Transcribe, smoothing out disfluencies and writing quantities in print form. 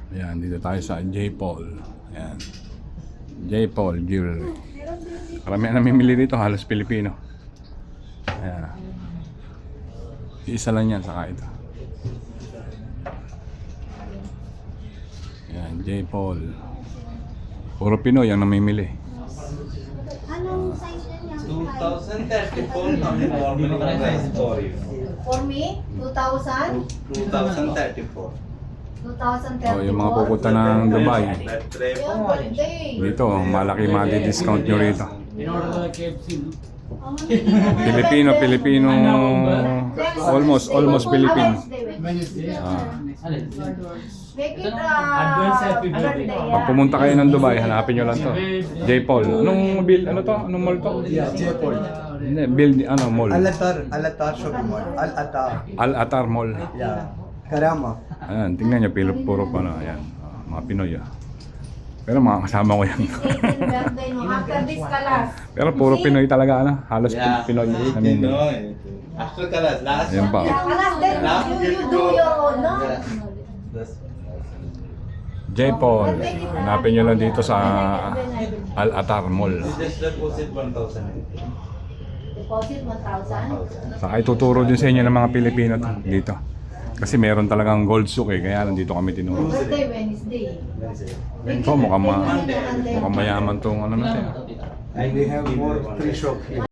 Ayan, dito tayo sa J. Paul. Ayan. J. Paul Jewelry. Karamihan namimili dito, halos Pilipino. Ayan. Isa lang yan, saka ito. Ayan, J. Paul. Puro Pinoy ang namimili. Anong size niya? 2034 kami normal price for you. For me, 2000? 2034. 2034. Oh, yung mga pupunta ng Dubai. That trip. Yung birthday. Dito, malaki discount nyo rito. In order to KFC, no? Pilipino, almost Filipino. Make it Advance happy birthday. Pag pumunta kayo ng Dubai, hanapin nyo lang to. J. Paul. Anong ano to? Anong mall to? Yeah, J. Paul. Hindi, mall. Al-Atar shopping mall. Al-Atar. Al-Atar Mall. Yeah. Karama. Ayan, tingnan nyo, puro pa na. Ayan, mga Pinoy Pero mga kasama ko yan. birthday mo. After this class. Pero puro Pinoy talaga, ano? Halos Pinoy. Pinoy. After class, last Ayan pa. Class, then you do your own, no? J. Paul. Hanapin nyo lang dito sa Al-Atar Mall. Just deposit 1,000. Deposit 1,000. Saka ituturo din sa inyo ng mga Pilipino dito. Kasi meron talagang gold souk kaya nandito kami tinuro. Birthday, Wednesday. Ito, mukhang mayaman tong ano natin. And we have more free shop here.